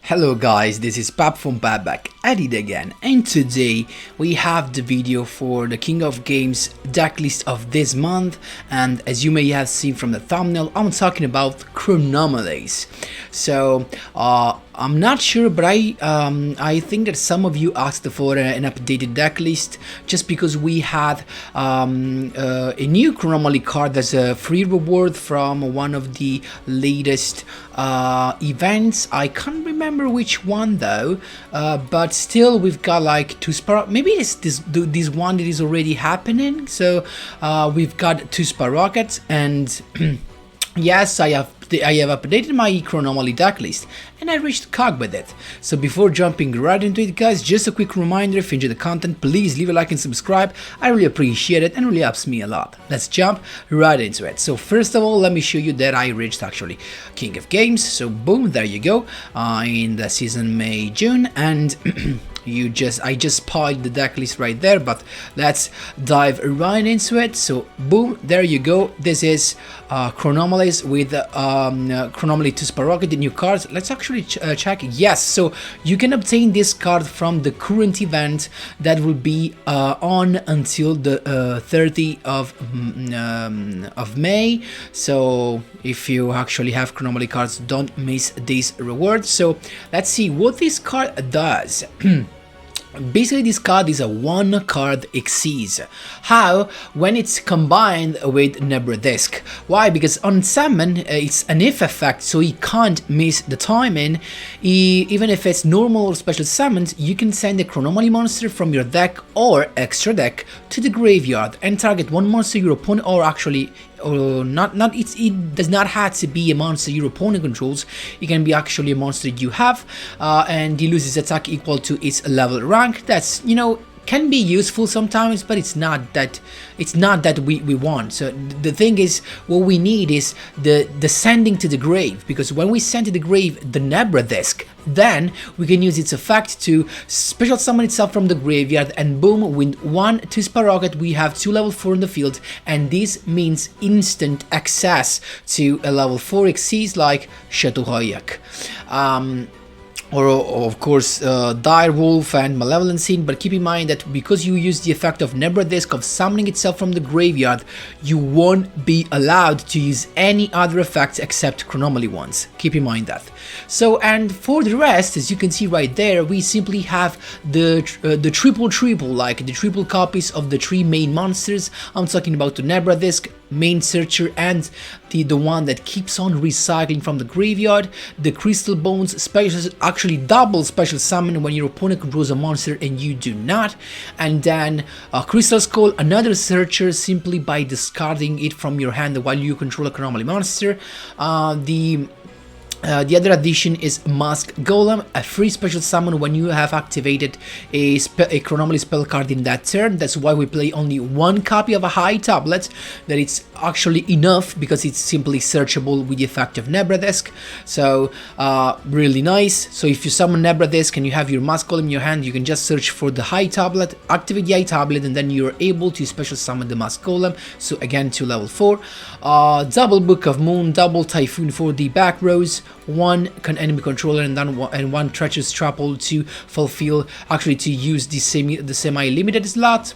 Hello guys, this is Pap from Babak at it again, and today we have the video for the King of Games decklist of this month. And as you may have seen from the thumbnail, I'm talking about Chronomalies. So I'm not sure, but I think that some of you asked for an updated decklist just because we had a new Chronomaly card as a free reward from one of the latest events. I can't remember which one though, but still we've got like two maybe it's this one that is already happening. So we've got two rockets, and yes, I have updated my Chronomaly decklist and I reached COG with it. So before jumping right into it, guys, just a quick reminder: if you enjoy the content, please leave a like and subscribe. I really appreciate it and really helps me a lot. Let's jump right into it. So first of all, let me show you that I reached actually King of Games. So boom, there you go, in the season May June, and I just spoiled the decklist right there, but let's dive right into it. So boom, there you go. This is Chronomalies with Chronomaly 2 Rocket, the new cards. Let's actually check. Yes, so you can obtain this card from the current event that will be on until the 30th of May. So if you actually have Chronomaly cards, don't miss this reward. So let's see what this card does. Basically, this card is a one card XYZ. How? When it's combined with Nebra Disc. Why? Because on summon, it's an if effect, so you can't miss the timing. Even if it's normal or special summons, you can send a Chronomaly monster from your deck or extra deck to the graveyard and target one monster your opponent, or actually, it does not have to be a monster your opponent controls. It can be actually a monster you have, and he loses attack equal to its level rank. That's, you know, can be useful sometimes, but it's not that we want. So the thing is, what we need is the sending to the grave, because when we send to the grave the Nebra Disc, then we can use its effect to special summon itself from the graveyard, and boom, with 1/2 rocket we have 2 level 4 in the field, and this means instant access to a level 4 XYZ like CHRONOMALY. Or of course Direwolf and Malevolent Scene, but keep in mind that because you use the effect of Nebra Disc of summoning itself from the graveyard, you won't be allowed to use any other effects except Chronomaly ones. Keep in mind that. So, and for the rest, as you can see right there, we simply have the triple, like the triple copies of the 3 main monsters. I'm talking about the Nebra Disc, Main Searcher, and the one that keeps on recycling from the graveyard. The Crystal Bones special, actually double special summon when your opponent controls a monster and you do not. And then Crystal Skull, another Searcher, simply by discarding it from your hand while you control a Chronomaly monster. The other addition is Mask Golem, a free special summon when you have activated a Chronomaly spell card in that turn. That's why we play only one copy of a high tablet, that it's actually enough because it's simply searchable with the effect of Nebra Disc. So really nice. So if you summon Nebra Disc and you have your Mask Golem in your hand, you can just search for the high tablet, activate the high tablet, and then you're able to special summon the Mask Golem. So again, to level 4. Double Book of Moon, double Typhoon for the back rows, one enemy controller, and then one Treacherous Trapple to fulfill, actually to use the semi-limited slot.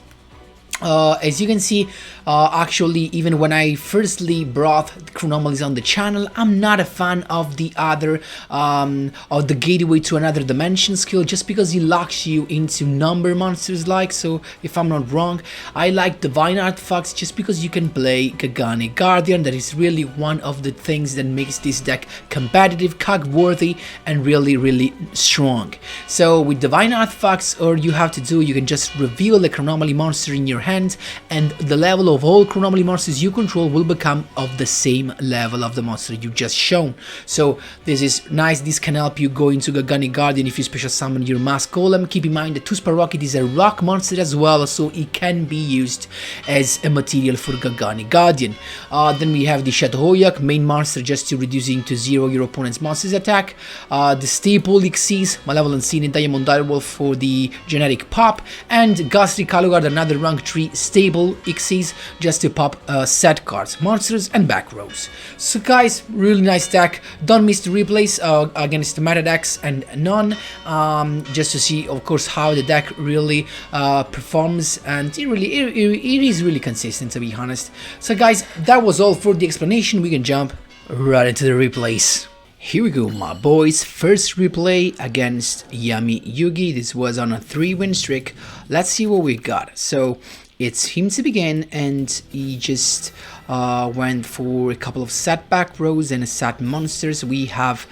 As you can see, actually, even when I firstly brought Chronomalies on the channel, I'm not a fan of the other, of the gateway to another dimension skill, just because it locks you into number monsters like, so if I'm not wrong. I like Divine Artifacts just because you can play Gagaga Guardian. That is really one of the things that makes this deck competitive, COG worthy, and really strong. So with Divine Artifacts, all you have to do, you can just reveal the Chronomaly monster in your hand, and the level of all Chronomaly monsters you control will become of the same level of the monster you just shown. So this is nice. This can help you go into Gagaga Guardian if you special summon your Mask Golem. Keep in mind that 2 Rocket is a rock monster as well, so it can be used as a material for Gagaga Guardian. Then we have the CHRONOMALY main monster, just to reducing to 0 your opponent's monster's attack. The staple XYZ, Malevolent Scene and Diamond Direwolf for the generic pop, and Ghastly Calugard, another rank 3 3 stable Xyz just to pop set cards, monsters and back rows. So guys, really nice deck. Don't miss the replays against the meta decks and none, just to see of course how the deck really performs, and it is really consistent, to be honest. So guys, that was all for the explanation. We can jump right into the replays. Here we go, my boys. First replay against Yummy Yugi. This was on a 3-win streak. Let's see what we got. So it's him to begin, and he just went for a couple of setback rows and set monsters. We have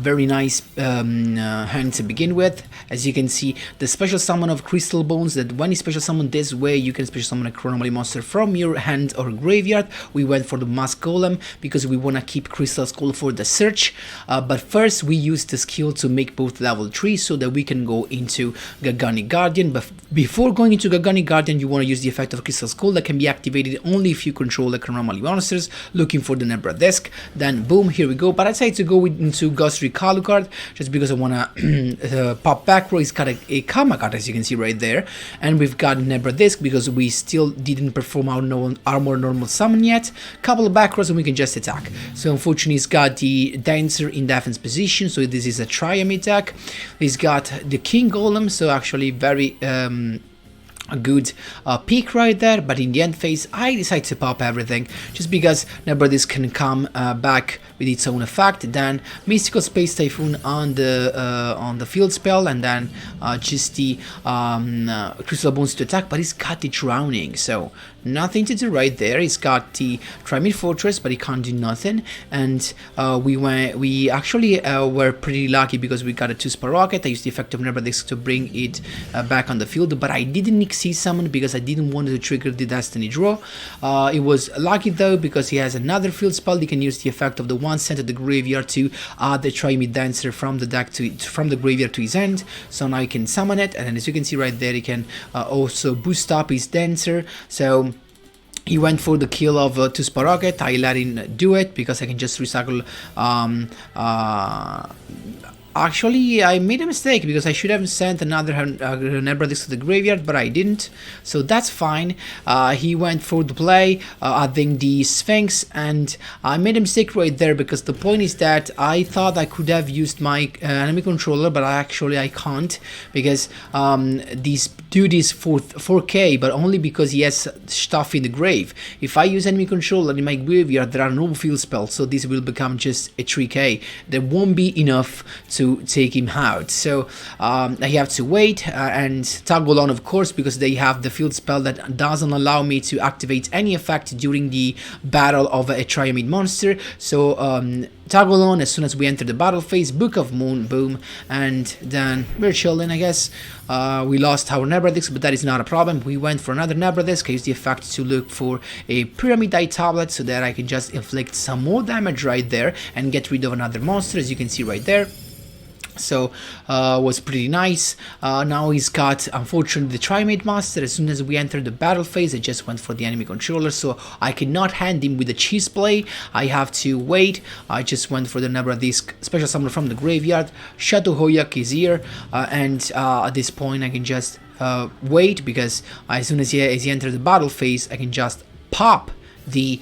very nice hand to begin with. As you can see, the special summon of Crystal Bones, that when you special summon this way, you can special summon a Chronomaly monster from your hand or graveyard. We went for the Mask Golem because we want to keep Crystal Skull for the search. But first, we used the skill to make both level 3 so that we can go into Gagaga Guardian. But before going into Gagaga Guardian, you want to use the effect of Crystal Skull that can be activated only if you control the Chronomaly monsters, looking for the Nebra disc. Then boom, here we go. But I decided to go into Ghost Recall card just because I want to pop back row. He's got a Karma card, as you can see right there, and we've got Nebra disc because we still didn't perform our armor normal summon yet. Couple of back rows and we can just attack. So unfortunately he's got the Dancer in defense position, so this is a Triamid deck. He's got the King Golem, so actually very a good peak right there, but in the end phase I decide to pop everything just because Nebradis can come back with its own effect. Then Mystical Space Typhoon on the field spell, and then just the Crystal Bones to attack, but he's got the Drowning, so nothing to do right there. He's got the Triamid Fortress, but he can't do nothing. And we actually were pretty lucky because we got a 2-spot rocket. I used the effect of Nebradis to bring it back on the field, but I didn't Xyz summon because I didn't want to trigger the Destiny draw. It was lucky though because he has another field spell. He can use the effect of the one sent to the graveyard to add the Triamid Dancer from the deck from the graveyard to his hand. So now he can summon it, and as you can see right there, he can also boost up his Dancer. So he went for the kill of 2-spot rocket. I let him do it because I can just recycle. Actually, I made a mistake because I should have sent another Nebradis to the graveyard, but I didn't, so that's fine. He went for the play, adding the Sphinx, and I made a mistake right there because the point is that I thought I could have used my enemy controller, but I can't because this dude is 4k, but only because he has stuff in the grave. If I use enemy controller in my graveyard, there are no field spells, so this will become just a 3k. There won't be enough to take him out, so I have to wait and toggle on, of course, because they have the field spell that doesn't allow me to activate any effect during the battle of a Triamid monster. So toggle on as soon as we enter the battle phase, Book of Moon, boom, and then we're chilling, I guess. We lost our Nebradis, but that is not a problem. We went for another Nebradis. I used the effect to look for a Pyramid Eye tablet so that I can just inflict some more damage right there and get rid of another monster, as you can see right there. So was pretty nice. Now he's got, unfortunately, the Triamid Master. As soon as we entered the battle phase, I just went for the enemy controller, so I cannot hand him with the cheese play. I have to wait. I just went for the Nebradis special summon from the graveyard. Shadow Hoyak is here, and at this point I can just wait, because as soon as he enters the battle phase, I can just pop the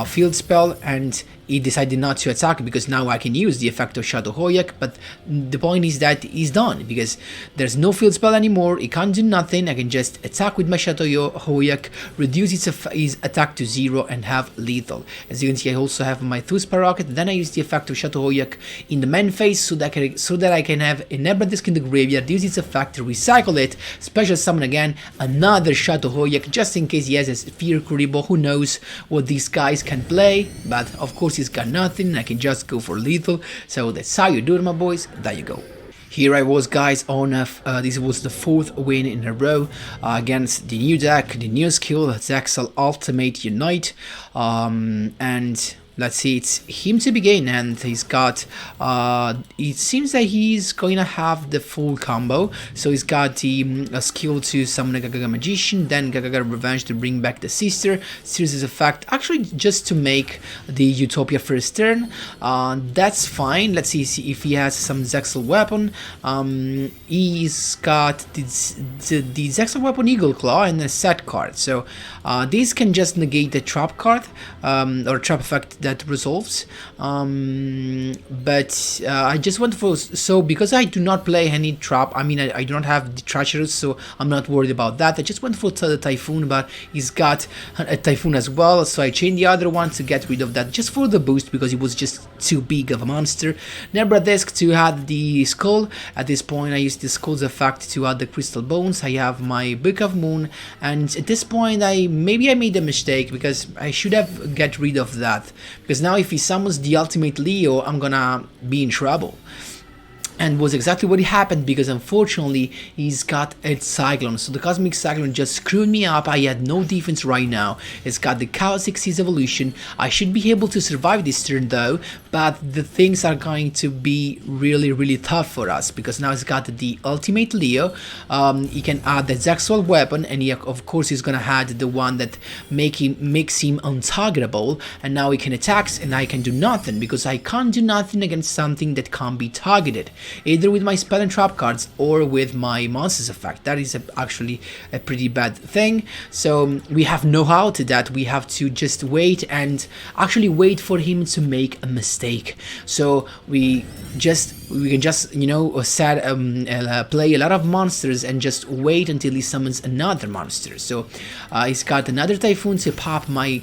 field spell, and he decided not to attack because now I can use the effect of Shadow Hoyak. But the point is that he's done because there's no field spell anymore. He can't do nothing. I can just attack with my Shadow Hoyak, reduce his attack to 0, and have lethal. As you can see, I also have my 2-spot rocket. Then I use the effect of Shadow Hoyak in the main phase so that I can have a Nebradis in the graveyard, use its effect, recycle it, special summon again another Shadow Hoyak just in case he has a Fear Kuribo. Who knows what these guys can play, but of course he's got nothing. I can just go for lethal. So that's how you do it, my boys. There you go. Here I was, guys, on this was the 4th win in a row against the new deck, the new skill, Zexal Ultimate Unite, and let's see, it's him to begin, and he's got, it seems that he's going to have the full combo. So he's got the skill to summon a Gagaga Magician, then Gagaga Revenge to bring back the sister, series effect, actually just to make the Utopia first turn. That's fine. Let's see if he has some Zexal weapon. He's got the Zexal weapon Eagle Claw and a set card, so these can just negate the trap card, or trap effect that resolves, but I just went for, so because I do not play any trap, I mean I do not have the treacherous, so I'm not worried about that. I just went for the Typhoon, but he's got a Typhoon as well, so I changed the other one to get rid of that just for the boost, because it was just too big of a monster. Nebra Disc to add the skull. At this point I used the skull's effect to add the crystal bones. I have my Book of Moon, and at this point maybe I made a mistake, because I should have get rid of that, because now if he summons the ultimate Leo, I'm gonna be in trouble. And was exactly what happened, because unfortunately he's got a Cyclone, so the Cosmic Cyclone just screwed me up. I had no defense right now. It's got the Chaos Xyz evolution. I should be able to survive this turn though, but the things are going to be really tough for us, because now he's got the ultimate Leo. He can add the Zexal weapon, and he, of course he's gonna add the one that makes him untargetable, and now he can attack and I can do nothing, because I can't do nothing against something that can't be targeted, either with my spell and trap cards or with my monsters effect. That is actually a pretty bad thing. So we have know-how to that. We have to just wait and actually wait for him to make a mistake. So we can just, you know, play a lot of monsters and just wait until he summons another monster. So he's got another Typhoon to pop my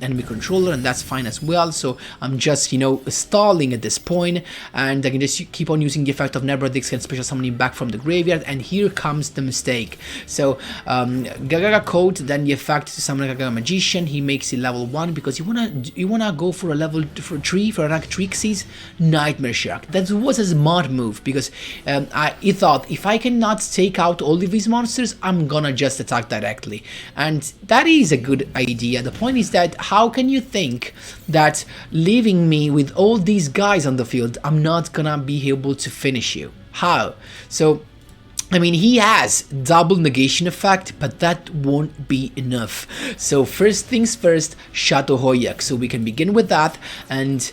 enemy controller, and that's fine as well. So I'm just, you know, stalling at this point, and I can just keep on using the effect of Nebra Disc and special summoning back from the graveyard, and here comes the mistake. So Gagaga Code, then the effect to summon a Gagaga Magician. He makes it level 1 because you wanna go for a level 3 for a rank Trixie's Nightmare Shark. That was a smart move, because he thought, if I cannot take out all of these monsters, I'm gonna just attack directly, and that is a good idea. The point is that how can you think that leaving me with all these guys on the field, I'm not gonna be able to finish you? How? So I mean, he has double negation effect, but that won't be enough. So first things first, Shadow Hoyak. So we can begin with that and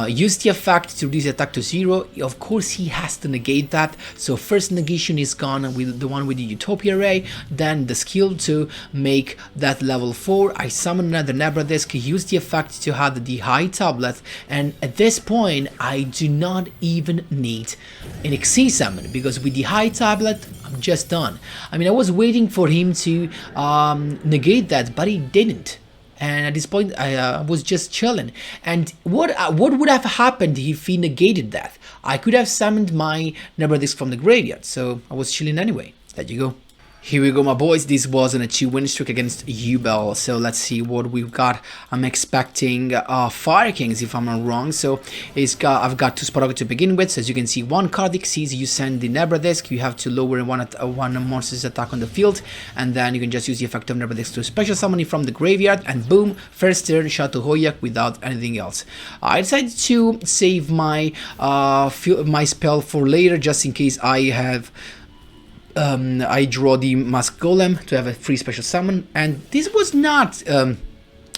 use the effect to reduce the attack to 0. Of course, he has to negate that. So first negation is gone with the one with the Utopia Ray. Then the skill to make that level 4. I summon another Nebra Disc, use the effect to have the High Tablet. And at this point, I do not even need an XYZ summon, because with the High Tablet, I'm just done. I mean, I was waiting for him to negate that, but he didn't. And at this point, I was just chilling. And what would have happened if he negated that? I could have summoned my Nebra Disc from the graveyard, so I was chilling anyway. There you go. Here we go, my boys. This was on a 2-win streak against Duel. So let's see what we've got. I'm expecting Fire Kings, if I'm not wrong. So I've got 2 Sparrow to begin with. So as you can see, 1 card XYZ. You send the Nebra Disc. You have to lower one monster's attack on the field, and then you can just use the effect of Nebra Disc to special summon it from the graveyard, and boom, first turn Shadow Hoyak without anything else. I decided to save my spell for later, just in case I have. I draw the Mask Golem to have a free special summon, and this was not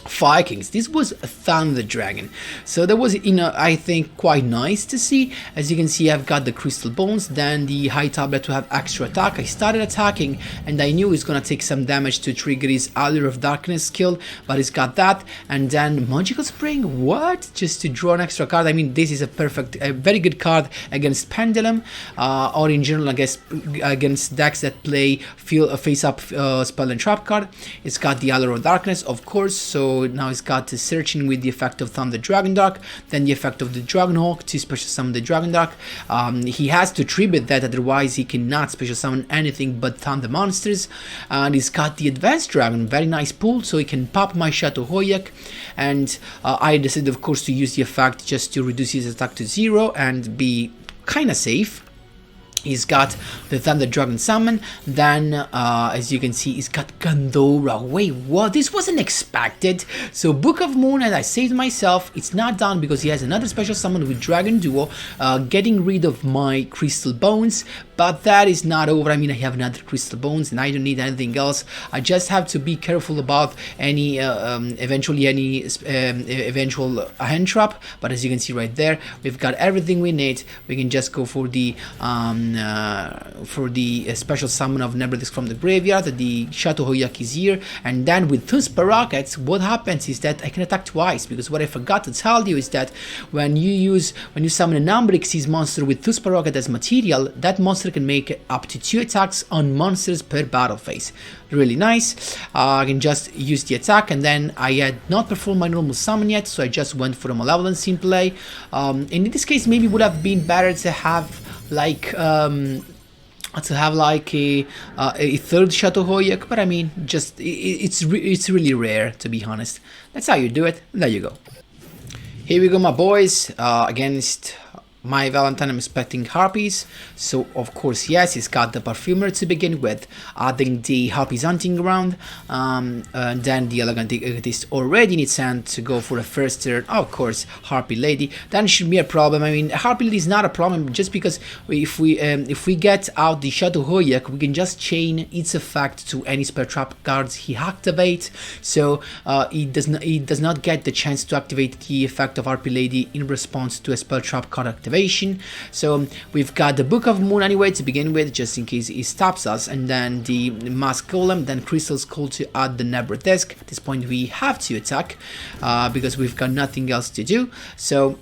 Fire Kings, this was a Thunder Dragon. So that was, you know, I think quite nice to see. As you can see, I've got the Crystal Bones, then the High Tablet to have extra attack. I started attacking and I knew he's gonna take some damage to trigger his Allure of Darkness skill, but he's got that. And then Magical Spring, what? Just to draw an extra card. I mean, this is a very good card against Pendulum, or in general against decks that play face-up spell and trap card. It's got the Allure of Darkness, of course, so now it's got the Searching with the effect of Thunder Dragon Dark, then the effect of the Dragonhawk to special summon the Dragon Dark. He has to tribute that, otherwise he cannot special summon anything but Thunder monsters. And he's got the Advanced Dragon, very nice pull, so he can pop my Shadow Hoyak. And I decided, of course, to use the effect just to reduce his attack to 0 and be kinda safe. He's got the Thunder Dragon Summon, then as you can see he's got Gandora. Wait, what? This wasn't expected. So Book of Moon, and I saved myself, it's not done because he has another special summon with Dragon Duel, getting rid of my Crystal Bones, but that is not over. I mean, I have another Crystal Bones and I don't need anything else. I just have to be careful about any eventual hand trap, but as you can see right there, we've got everything we need. We can just go for the special summon of Nebradisk from the graveyard. The Shadow Hoyak is here, and then with two Spare Rockets, what happens is that I can attack twice, because what I forgot to tell you is that when you summon a Number Xyz monster with two Spare Rocket as material, that monster can make up to 2 attacks on monsters per battle phase. Really nice. I can just use the attack, and then I had not performed my normal summon yet, so I just went for a Malevolence in play. And in this case, maybe it would have been better to have like a third Shadow Hoyak, but I mean, just it's really rare, to be honest. That's how you do it. There you go. Here we go, my boys, against my Valentine. I'm expecting Harpies, so of course yes, he's got the Perfumer to begin with, adding the Harpies Hunting Ground, and then the Elegant Egotist already in its hand to go for the first turn. Of course, Harpy Lady, that shouldn't be a problem. I mean, Harpy Lady is not a problem, just because if we get out the Shadow Hoyak, we can just chain its effect to any spell trap cards he activates, so he does not get the chance to activate the effect of Harpy Lady in response to a spell trap card activation. So we've got the Book of Moon anyway to begin with, just in case he stops us, and then the Mask Golem, then Crystal Skull to add the Nebradisk. At this point we have to attack because we've got nothing else to do. So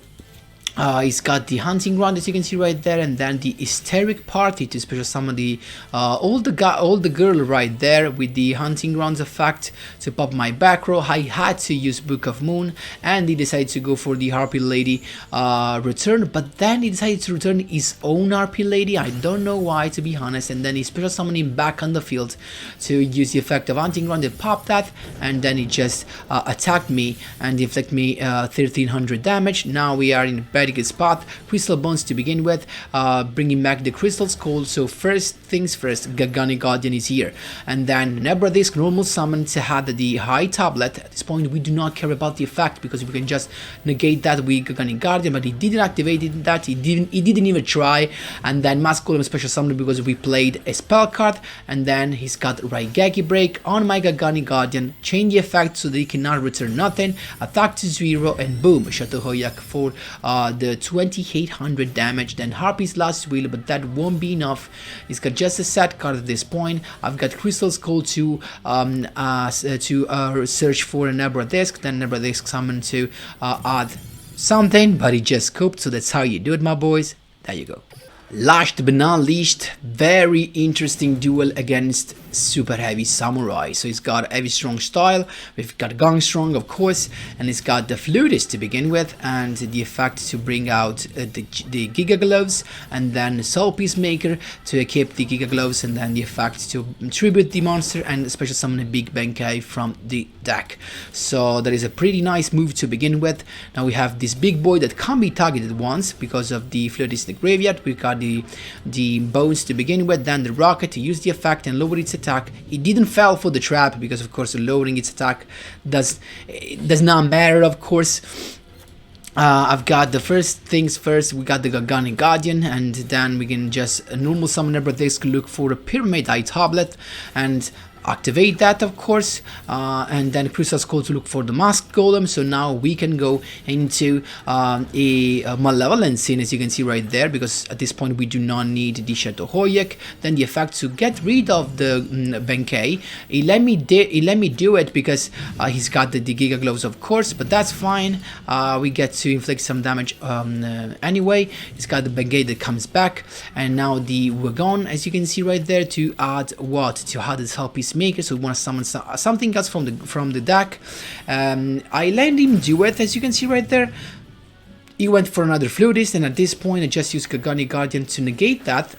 he's got the Hunting Ground, as you can see right there, and then the Hysteric Party to special summon the all the girl right there with the Hunting Grounds effect to pop my back row. I had to use Book of Moon, and he decided to go for the Harpy Lady return, but then he decided to return his own Harpy Lady. I don't know why, to be honest, and then he special summoned him back on the field to use the effect of Hunting Ground. They popped that, and then he just attacked me and inflicted me 1300 damage. Now we are in bed good spot. Crystal Bones to begin with, bringing back the Crystal Skull. So first things first, Gagaga Guardian is here, and then Nebradisk normal summon to have the High Tablet. At this point we do not care about the effect because we can just negate that with Gagaga Guardian, but he didn't activate that, he didn't even try. And then Mask Golem special summon because we played a spell card, and then he's got Raigeki Break on my Gagaga Guardian, change the effect so that he cannot return nothing, attack to 0, and boom, Shadow Hoyak for the 2800 damage. Then Harpy's Last Will, but that won't be enough. He's got just a set card at this point. I've got Crystal Skull to search for a Nebradisk, then Nebradisk summon to add something, but he just scooped, so that's how you do it, my boys. There you go. Last but not least, very interesting duel against Super Heavy Samurai. So he's got Heavy Strong style, we've got Gang Strong of course, and he's got the Flutist to begin with, and the effect to bring out the Giga Gloves, and then Soul Peacemaker to equip the Giga Gloves, and then the effect to tribute the monster and special summon a Big Benkei from the deck. So that is a pretty nice move to begin with. Now we have this big boy that can't be targeted once because of the Flutist in the graveyard. We've got the Bones to begin with, then the Rocket to use the effect and lower its attack. It didn't fall for the trap because of course lowering its attack does not matter, of course. I've got the first things first, we got the Gagaga Guardian, and then we can just normal summon Nebradisk, look for a Pyramid Eye Tablet and activate that, of course, and then Crystal Skull to look for the Mask Golem. So now we can go into a Malevolent Scene, as you can see right there, because at this point we do not need the Shadow Hoyak. Then the effect to get rid of the Benkei, he let me do it because he's got the Giga Gloves, of course, but that's fine. We get to inflict some damage anyway. He's got the Benkei that comes back, and now the Wagon, as you can see right there, to add what? To add this Help Peacemaker, so we want to summon something else from the deck. I let him do it, as you can see right there. He went for another Flutist, and at this point I just used Gagaga Guardian to negate that.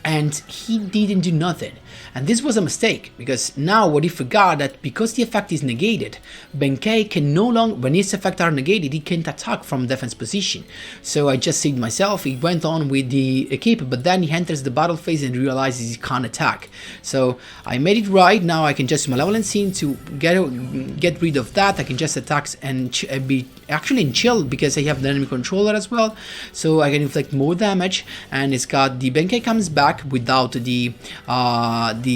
and he didn't do nothing. And this was a mistake, because now what he forgot that because the effect is negated, Benkei can no longer, when his effects are negated, he can't attack from defense position. So I just saved myself. He went on with the equip, but then he enters the battle phase and realizes he can't attack. So I made it right. Now I can just Malevolent Scene to get rid of that. I can just attack and be actually in chill, because I have the enemy controller as well, so I can inflict more damage. And it's got the Benkei comes back without the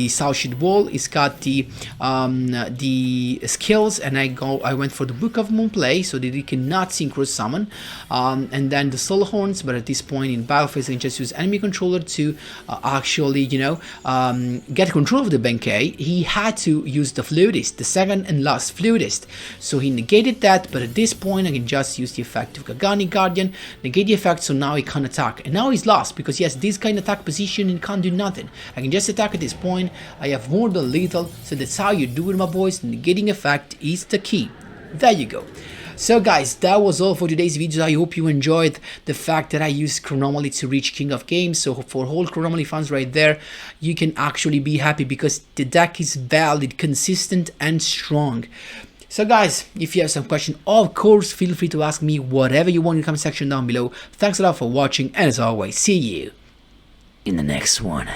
South Shield Wall. It's got the skills, and I went for the Book of Moonplay so that it cannot synchro summon, and then the Soul Horns. But at this point in battle phase, I can just use enemy controller to actually, get control of the Benkei. He had to use the Flutist, the second and last Flutist, so he negated that. But at this point I can just use the effect of Gagaga Guardian, negate the effect, so now he can't attack. And now he's lost, because he has this kind of attack position and can't do nothing. I can just attack at this point. I have more than lethal, so that's how you do it, my boys. Negating effect is the key. There you go. So guys, that was all for today's video. I hope you enjoyed the fact that I used Chronomaly to reach King of Games. So for whole Chronomaly fans right there, you can actually be happy, because the deck is valid, consistent and strong. So guys, if you have some question, of course, feel free to ask me whatever you want in the comment section down below. Thanks a lot for watching, and as always, see you in the next one.